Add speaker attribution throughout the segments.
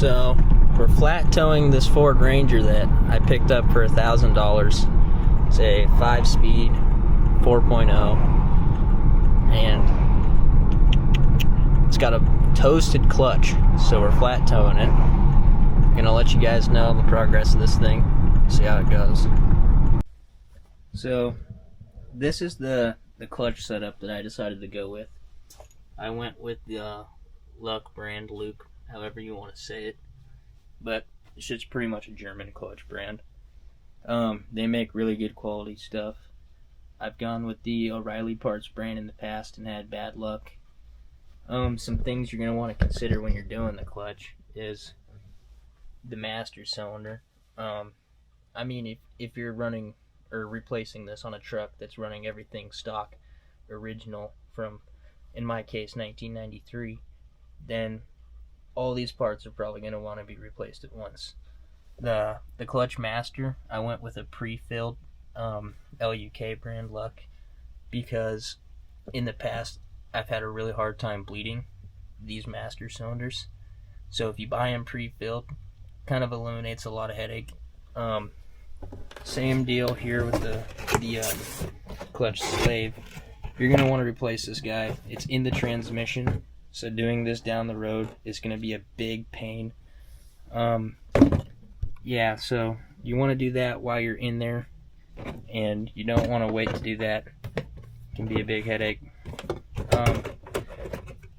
Speaker 1: So we're flat towing this Ford Ranger that I picked up for $1,000. It's a 5-speed 4.0, and it's got a toasted clutch, so we're flat towing it. I'm gonna let you guys know the progress of this thing, see how it goes. So this is the clutch setup that I decided to go with. I went with the Luck brand, Luke, however you want to say it, but it's just pretty much a German clutch brand. They make really good quality stuff. I've gone with the O'Reilly Parts brand in the past and had bad luck. Some things you're going to want to consider when you're doing the clutch is the master cylinder. I mean, if you're running or replacing this on a truck that's running everything stock, original from, in my case, 1993, then all these parts are probably going to want to be replaced at once. The clutch master, I went with a pre-filled LUK brand Luck, because in the past I've had a really hard time bleeding these master cylinders. So if you buy them pre-filled, kind of eliminates a lot of headache. Same deal here with the clutch slave. You're going to want to replace this guy. It's in the transmission, so doing this down the road is going to be a big pain. Yeah, so you want to do that while you're in there, and you don't want to wait to do that. It can be a big headache.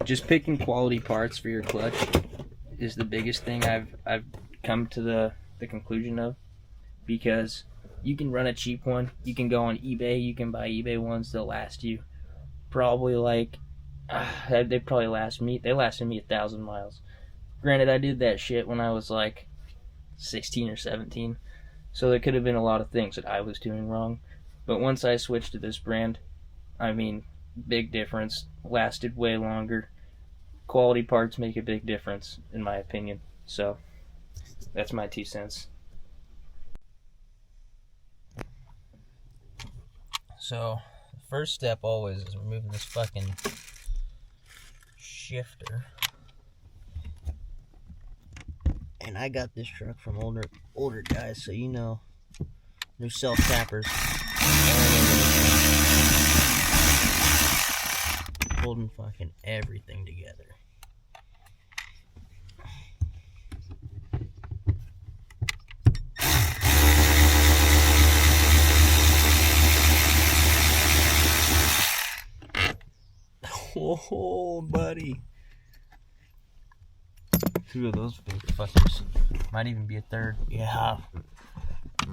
Speaker 1: Just picking quality parts for your clutch is the biggest thing I've come to the conclusion of, because you can run a cheap one. You can go on eBay. You can buy eBay ones. They'll last you probably they lasted me 1,000 miles. Granted, I did that shit when I was like 16 or 17, so there could have been a lot of things that I was doing wrong. But once I switched to this brand, I mean, big difference. Lasted way longer. Quality parts make a big difference, in my opinion. So that's my 2 cents. So the first step always is removing this fucking shifter. And I got this truck from older guys, so you know there's self-tappers holding fucking everything together. Oh, buddy. 2 of those big fuckers. Might even be a third. Yeah.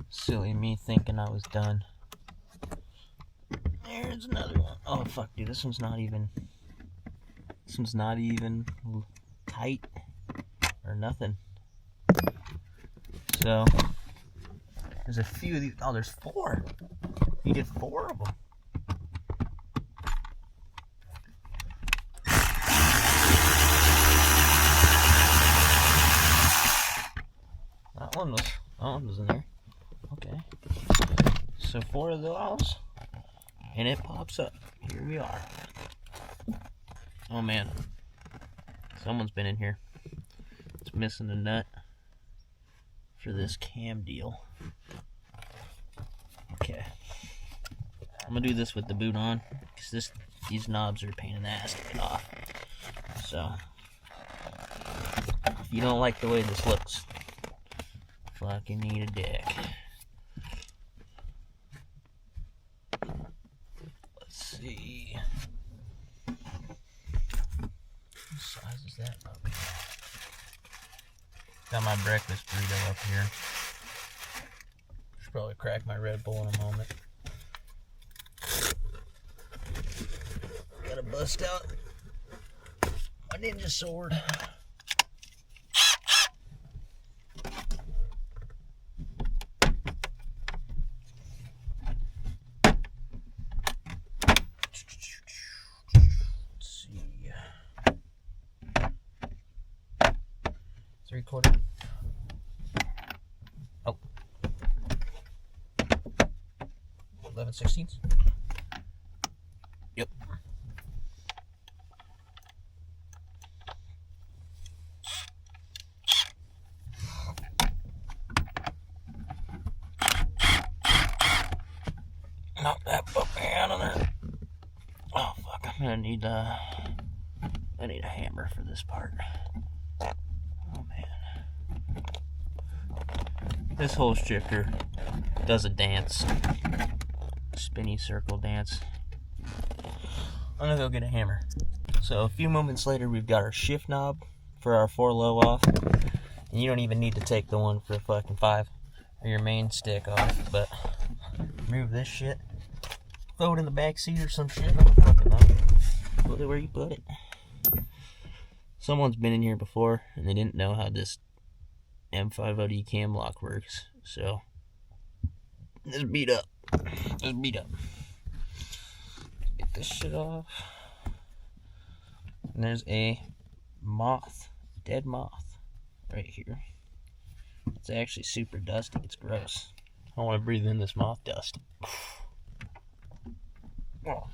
Speaker 1: Silly me thinking I was done. There's another one. Oh, fuck, dude. This one's not even tight or nothing. So, there's a few of these. Oh, there's 4. You did 4 of them. That one was in there. Okay. So 4 of those, and it pops up. Here we are. Oh man, someone's been in here. It's missing a nut for this cam deal. Okay. I'm gonna do this with the boot on, because these knobs are a pain in the ass to get off. So, if you don't like the way this looks, fucking need a dick. Let's see. What size is that? Okay. Got my breakfast burrito up here. Should probably crack my Red Bull in a moment. Gotta bust out my ninja sword. Three-quarter. Oh. 11/16. Yep. I need a hammer for this part. Oh man. This whole shifter does a dance. Spinny circle dance. I'm gonna go get a hammer. So a few moments later, we've got our shift knob for our 4-low off. And you don't even need to take the one for fucking 5 or your main stick off, but remove this shit. Throw it in the back seat or some shit. I don't fucking know. Put it where you put it. Someone's been in here before and they didn't know how this M50D cam lock works, so just beat up. Just beat up. Get this shit off. And there's a moth, dead moth, right here. It's actually super dusty. It's gross. I don't want to breathe in this moth dust. Oh.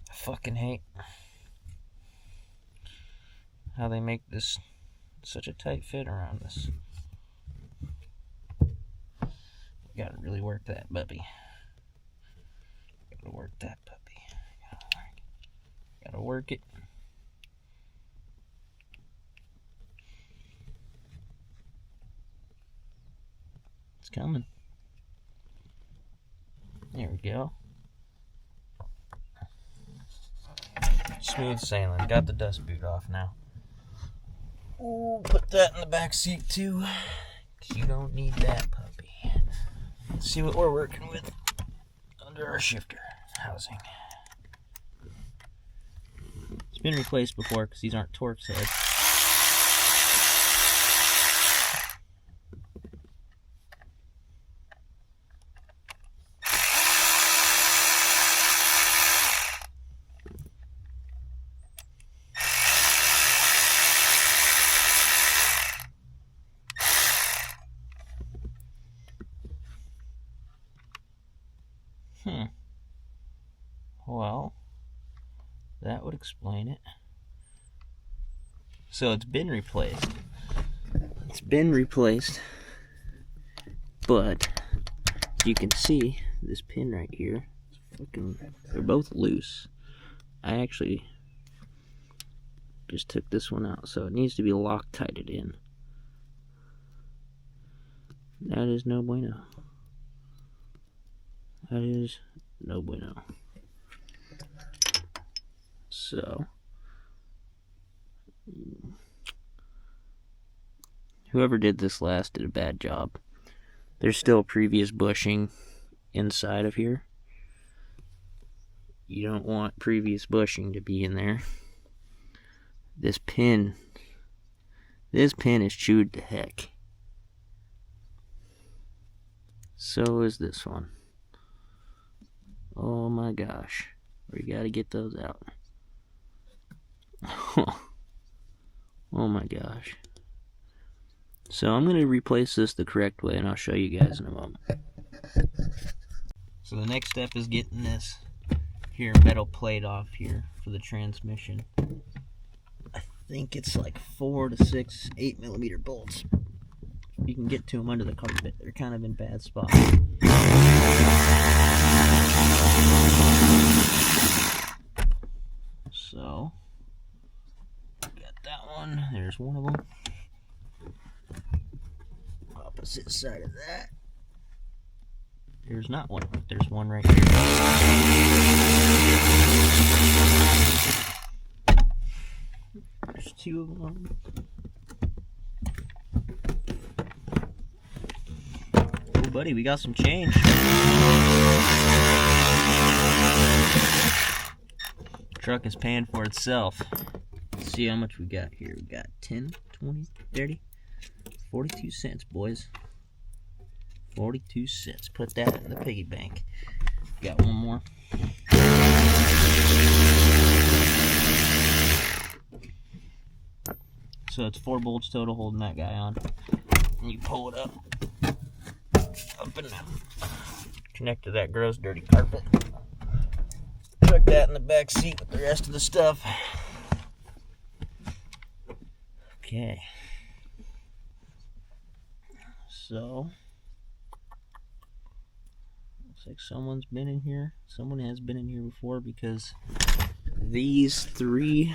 Speaker 1: I fucking hate how they make this such a tight fit around this. You gotta really work that puppy. Gotta work that puppy. Gotta work it. It's coming. There we go. Smooth sailing. Got the dust boot off now. Ooh, put that in the back seat too, 'cause you don't need that puppy. Let's see what we're working with under our shifter housing. It's been replaced before because these aren't Torx heads. Well, that would explain it. So it's been replaced. It's been replaced, but as you can see, this pin right here, they're both loose. I actually just took this one out, so it needs to be Loctited in. That is no bueno. That is no bueno. So, whoever did this last did a bad job. There's still previous bushing inside of here. You don't want previous bushing to be in there. This pin is chewed to heck. So is this one. Oh my gosh. We gotta get those out. Oh my gosh. So I'm going to replace this the correct way, and I'll show you guys in a moment. So the next step is getting this here metal plate off here for the transmission. I think it's like 4 to 6 8mm bolts. You can get to them under the carpet. They're kind of in bad spots. So got that one. There's one of them. Opposite side of that. There's not one, but there's one right here. There's 2 of them. Oh, buddy, we got some change. Truck is paying for itself. Let's see how much we got here. We got 10, 20, 30, 42 cents, boys. 42 cents. Put that in the piggy bank. Got one more. So it's 4 bolts total holding that guy on. And you pull it up and down. Connect to that gross dirty carpet. Chuck that in the back seat with the rest of the stuff. Okay. So like someone's been in here. Someone has been in here before, because these three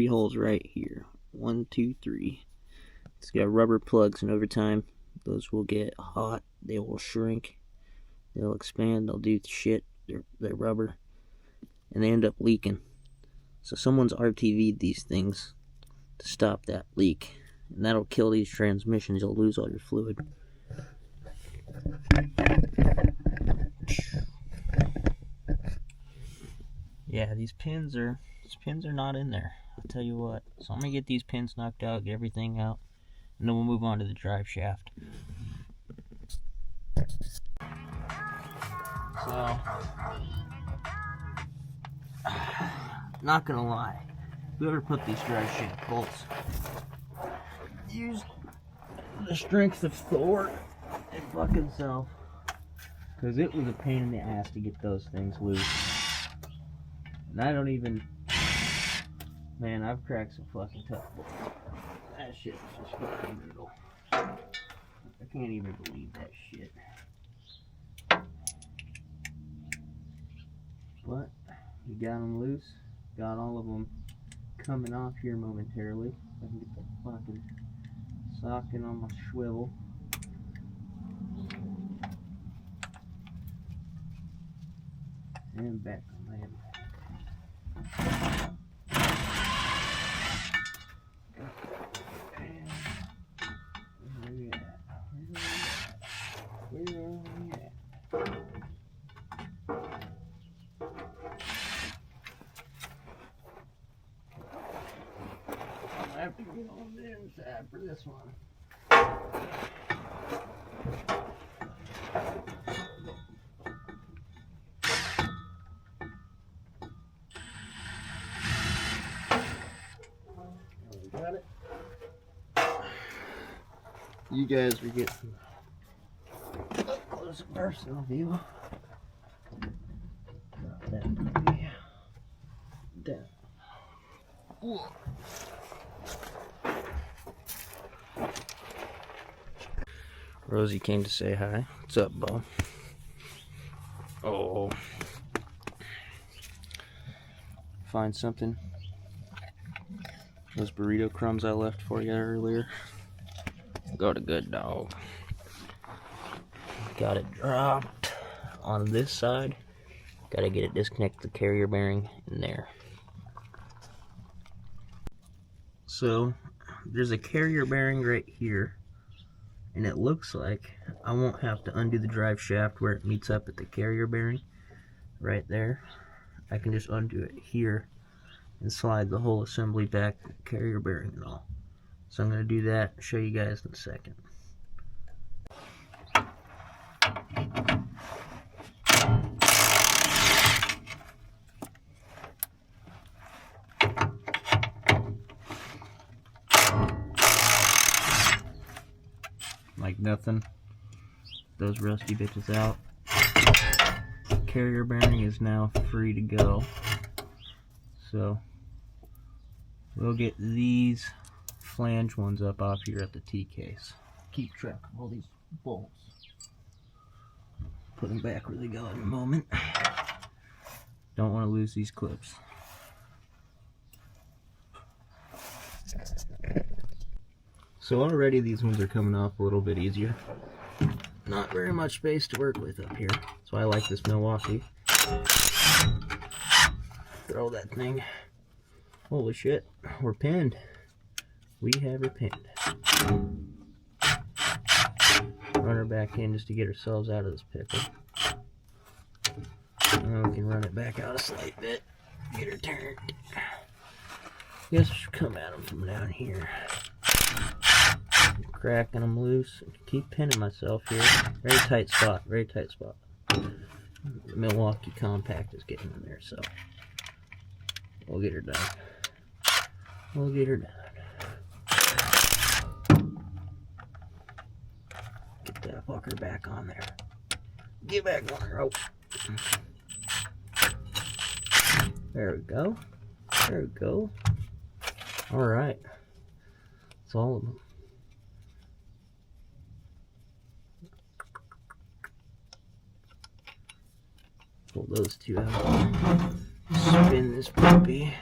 Speaker 1: holes right here, 1, 2, 3, it's got rubber plugs, and over time those will get hot, they will shrink, they'll expand, they'll do shit, they're rubber, and they end up leaking. So someone's RTV'd these things to stop that leak, and that'll kill these transmissions. You'll lose all your fluid. Yeah, these pins are not in there, I'll tell you what. So I'm gonna get these pins knocked out, get everything out, and then we'll move on to the drive shaft. So, not gonna lie, whoever put these drive shaft bolts used the strength of Thor and fucking self, because it was a pain in the ass to get those things loose. And I don't even, man, I've cracked some fucking tough bolts. That shit was just fucking brutal. I can't even believe that shit. But we got them loose. Got all of them coming off here momentarily. I can get the fucking socket on my swivel. And back on my Where are we at? I have to get on the inside for this one. Got it. You guys are getting up close and personal view. Drop that baby down. Whoa. Rosie came to say hi. What's up, Bo? Oh. Find something. Those burrito crumbs I left for you earlier. Got a good dog. Got it dropped on this side. Gotta get it disconnected, the carrier bearing in there. So there's a carrier bearing right here, and it looks like I won't have to undo the drive shaft where it meets up at the carrier bearing right there. I can just undo it here and slide the whole assembly back to the carrier bearing and all. So I'm going to do that and show you guys in a second. Like nothing. Those rusty bitches out. Carrier bearing is now free to go. So we'll get these flange ones up off here at the T-case. Keep track of all these bolts. Put them back where they go in a moment. Don't want to lose these clips. So already these ones are coming off a little bit easier. Not very much space to work with up here. That's why I like this Milwaukee. Throw that thing. Holy shit, we're pinned. We have her pinned. Run her back in just to get ourselves out of this pickle. And we can run it back out a slight bit. Get her turned. Guess we should come at them from down here. Cracking them loose. Keep pinning myself here. Very tight spot. Very tight spot. The Milwaukee compact is getting in there, so we'll get her done. We'll get her done. Get that fucker back on there. Get back on her rope. There we go. There we go. Alright. That's all of them. Pull those two out. Spin this puppy.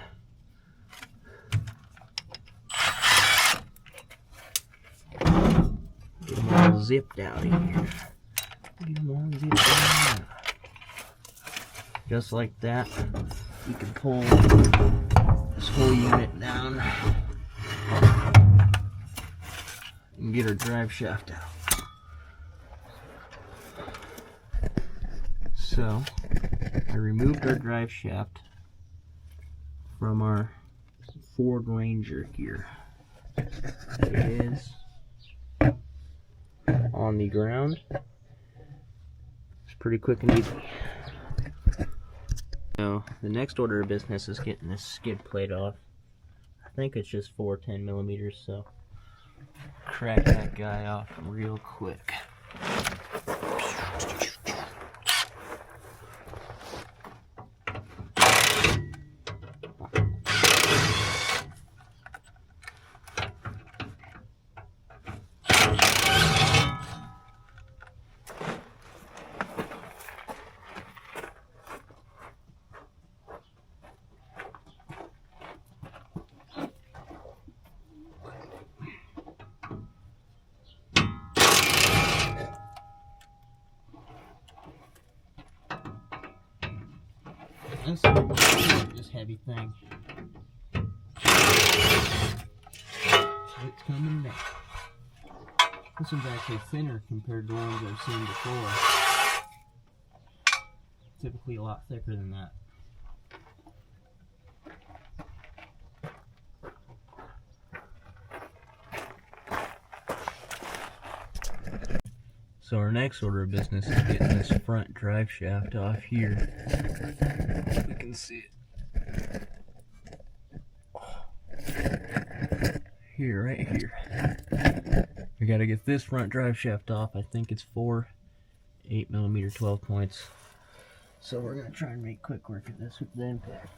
Speaker 1: Get them all zipped out of here. Get them all zipped out. Just like that, you can pull this whole unit down and get our drive shaft out. So, I removed our drive shaft from our Ford Ranger here. It is on the ground. It's pretty quick and easy. So, the next order of business is getting this skid plate off. I think it's just 410mm, so crack that guy off real quick. This heavy thing. It's coming down. This one's actually thinner compared to the ones I've seen before. Typically a lot thicker than that. So our next order of business is getting this front drive shaft off here. We can see it. Here, right here. We gotta get this front drive shaft off. I think it's 4 8mm 12 points. So we're gonna try and make quick work of this with the impact.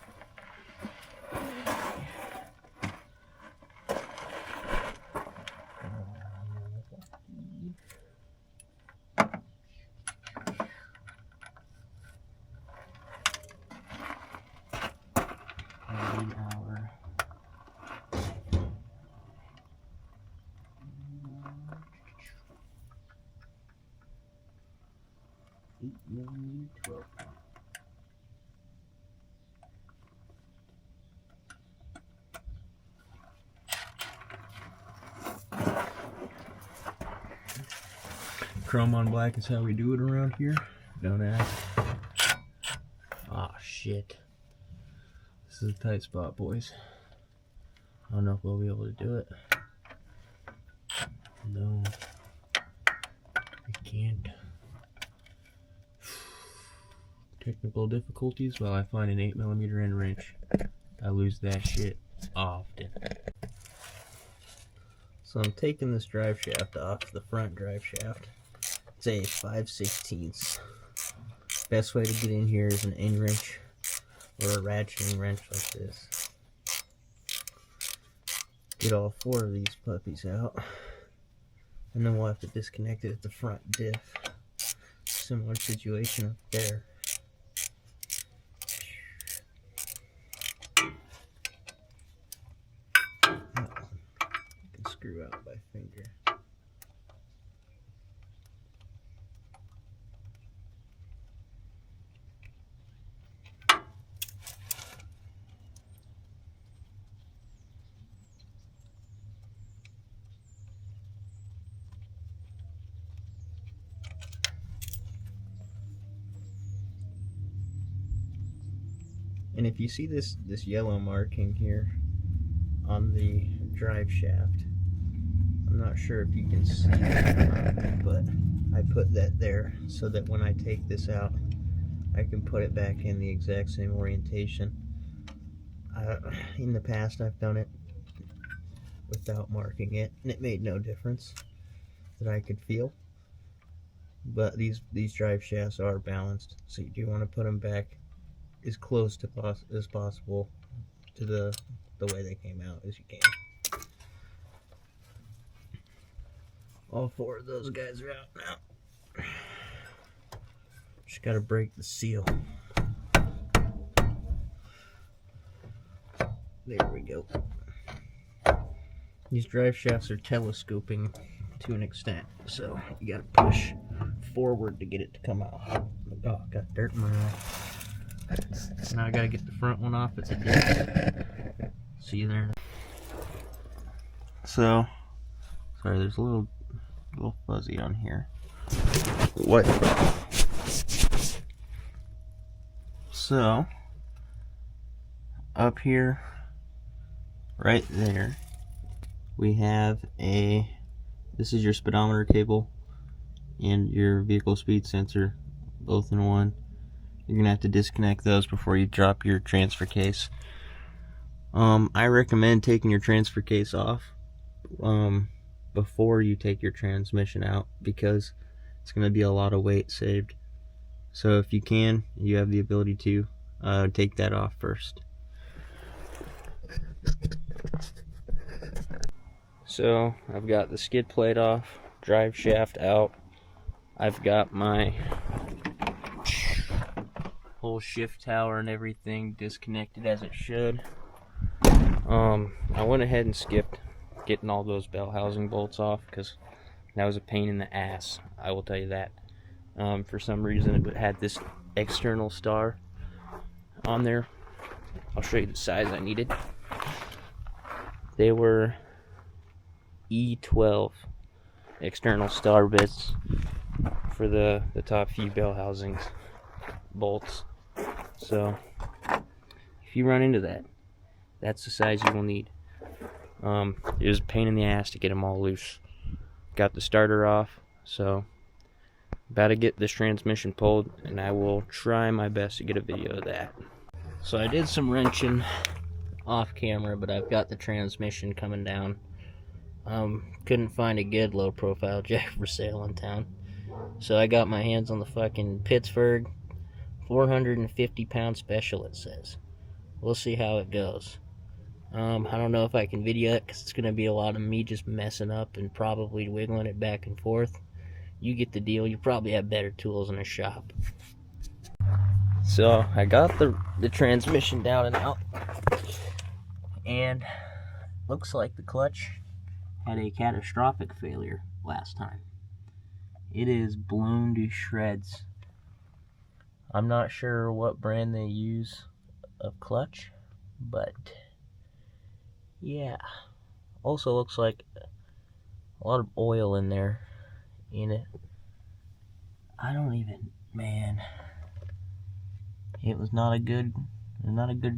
Speaker 1: Chrome on black is how we do it around here. Don't ask. Ah, shit. This is a tight spot, boys. I don't know if we'll be able to do it. No. We can't. Technical difficulties. While I find an 8mm end wrench, I lose that shit often. So I'm taking this drive shaft off, the front drive shaft. It's a 5/16. Best way to get in here is an end wrench or a ratcheting wrench like this. Get all 4 of these puppies out, and then we'll have to disconnect it at the front diff. Similar situation up there. That one you can screw out by finger. And if you see this yellow marking here on the drive shaft, I'm not sure if you can see it, but I put that there so that when I take this out, I can put it back in the exact same orientation. In the past, I've done it without marking it, and it made no difference that I could feel. But these drive shafts are balanced, so you do want to put them back as close to as possible to the way they came out as you can. All 4 of those guys are out now. Just gotta break the seal. There we go. These drive shafts are telescoping to an extent, so you gotta push forward to get it to come out. Oh, got dirt in my eye. Now I gotta get the front one off at the disc. See you there. So, sorry, there's a little fuzzy on here. What? So, up here, right there, we have this is your speedometer cable and your vehicle speed sensor, both in one. You're gonna have to disconnect those before you drop your transfer case. I recommend taking your transfer case off before you take your transmission out, because it's gonna be a lot of weight saved. So if you can, you have the ability to take that off first. So I've got the skid plate off, drive shaft out. I've got my whole shift tower and everything disconnected as it should. I went ahead and skipped getting all those bell housing bolts off because that was a pain in the ass, I will tell you that. For some reason it had this external star on there. I'll show you the size I needed. They were E12 external star bits for the top few bell housings bolts. So if you run into that, that's the size you will need. It was a pain in the ass to get them all loose. Got the starter off, so about to get this transmission pulled, and I will try my best to get a video of that. So I did some wrenching off camera, but I've got the transmission coming down. Couldn't find a good low profile jack for sale in town, so I got my hands on the fucking Pittsburgh 450 pound special, it says. We'll see how it goes. I don't know if I can video it because it's going to be a lot of me just messing up and probably wiggling it back and forth. You get the deal. You probably have better tools in a shop. So I got the transmission down and out, and looks like the clutch had a catastrophic failure last time. It is blown to shreds. I'm not sure what brand they use of clutch, but yeah. Also looks like a lot of oil in there in it. Man, it was not a good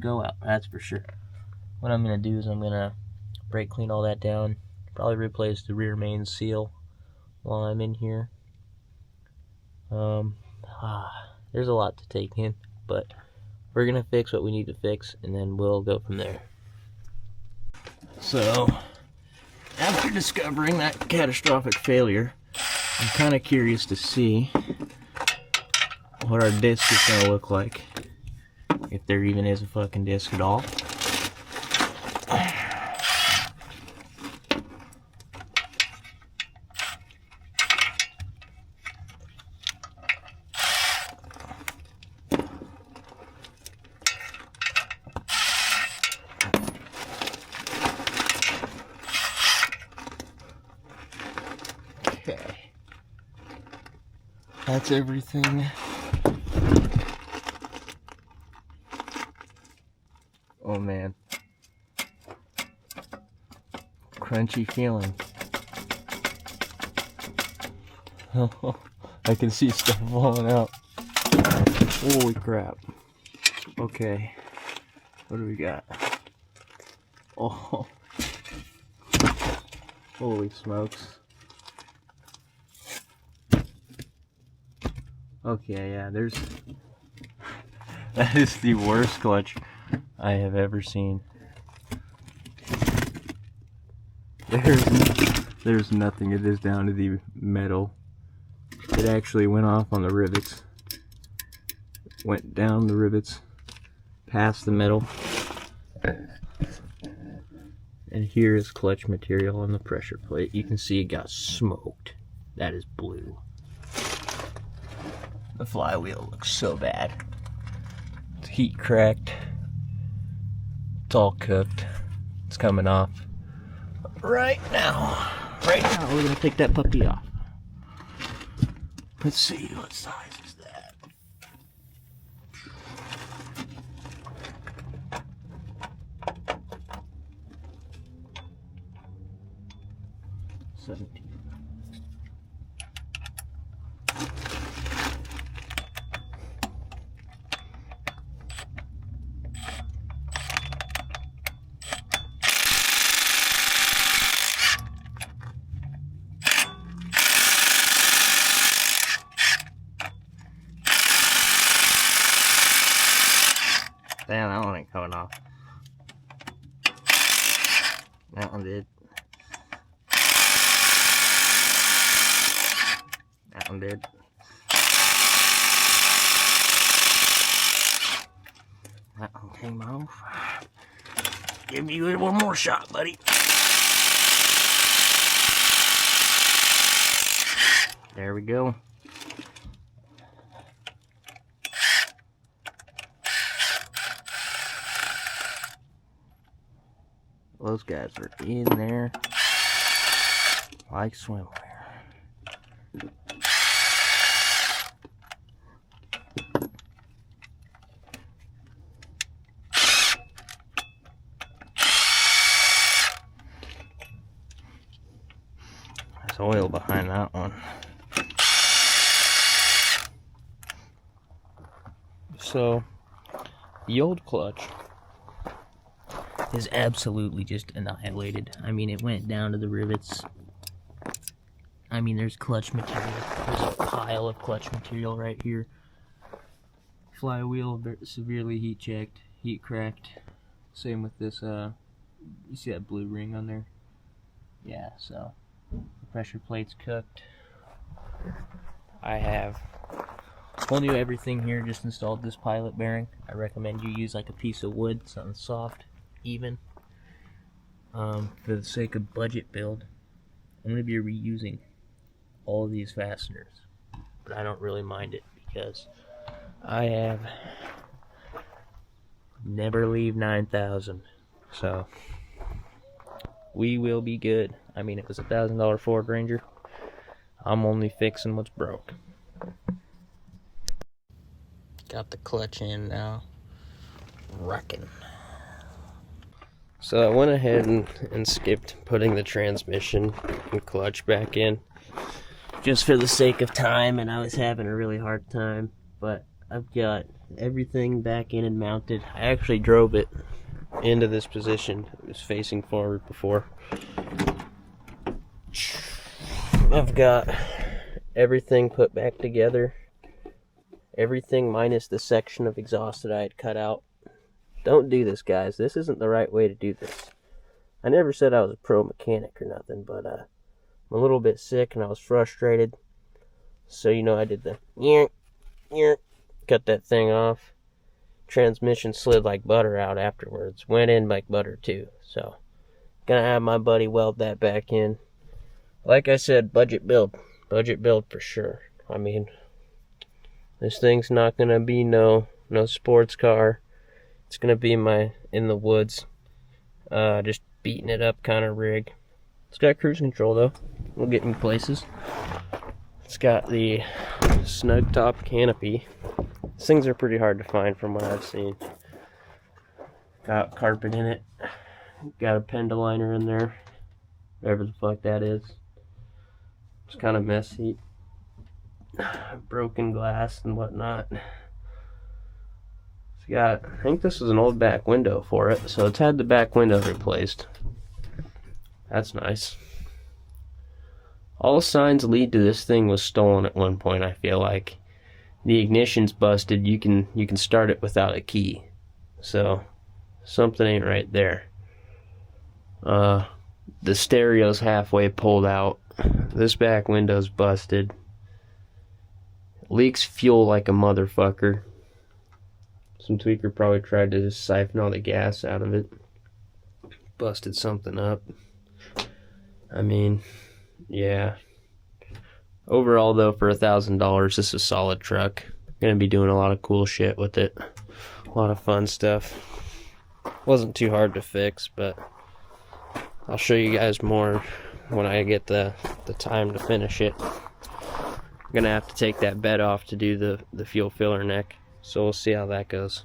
Speaker 1: go out, that's for sure. What I'm gonna do is I'm gonna brake clean all that down, probably replace the rear main seal while I'm in here. There's a lot to take in, but we're gonna fix what we need to fix, and then we'll go from there. So, after discovering that catastrophic failure, I'm kind of curious to see what our disc is gonna look like, if there even is a fucking disc at all. Okay, that's everything. Oh man, crunchy feeling. I can see stuff falling out. Holy crap. Okay, what do we got? Oh, holy smokes. Okay, yeah, that is the worst clutch I have ever seen. There's nothing. It is down to the metal. It actually went off on the rivets. Went down the rivets, past the metal. And here is clutch material on the pressure plate. You can see it got smoked. That is blue. The flywheel looks so bad. It's heat cracked. It's all cooked. It's coming off. Right now, we're gonna take that puppy off. Let's see, what size is that? $17. Damn, that one ain't coming off. That one did. That one did. That one came off. Give me one more shot, buddy. There we go. Those guys are in there like swimwear. There's oil behind that one. So, the old clutch is absolutely just annihilated. I mean, it went down to the rivets. I mean, there's clutch material. There's a pile of clutch material right here. Flywheel severely heat checked, heat cracked. Same with this, you see that blue ring on there? Yeah, so the pressure plate's cooked. I have whole new everything here, just installed this pilot bearing. I recommend you use like a piece of wood, something soft, even. For the sake of budget build, I'm going to be reusing all of these fasteners, but I don't really mind it because I have never leave 9,000, so we will be good. I mean, it was $1,000 Ford Ranger. I'm only fixing what's broke. Got the clutch in now. Rocking. So I went ahead and skipped putting the transmission and clutch back in just for the sake of time, and I was having a really hard time. But I've got everything back in and mounted. I actually drove it into this position. It was facing forward before. I've got everything put back together. Everything minus the section of exhaust that I had cut out. Don't do this, guys. This isn't the right way to do this. I never said I was a pro mechanic or nothing, but I'm a little bit sick and I was frustrated. So, you know, I did the cut that thing off. Transmission slid like butter out afterwards. Went in like butter too. So, gonna have my buddy weld that back in. Like I said, budget build. Budget build for sure. I mean, this thing's not gonna be no sports car. It's gonna be my in the woods, just beating it up kind of rig. It's got cruise control though. We'll get me places. It's got the snug top canopy. These things are pretty hard to find from what I've seen. Got carpet in it. Got a penduliner in there. Whatever the fuck that is. It's kind of messy. Broken glass and whatnot. It's got, I think this is an old back window for it, so it's had the back window replaced. That's nice. All signs lead to this thing was stolen at one point, I feel like. The ignition's busted, you can start it without a key. So something ain't right there. The stereo's halfway pulled out. This back window's busted. Leaks fuel like a motherfucker. Some tweaker probably tried to just siphon all the gas out of it. Busted something up. I mean, yeah. Overall, though, for $1,000, this is a solid truck. Gonna be doing a lot of cool shit with it. A lot of fun stuff.
Speaker 2: Wasn't too hard to fix, but I'll show you guys more when I get the time to finish it. I'm gonna have to take that bed off to do the fuel filler neck, so we'll see how that goes.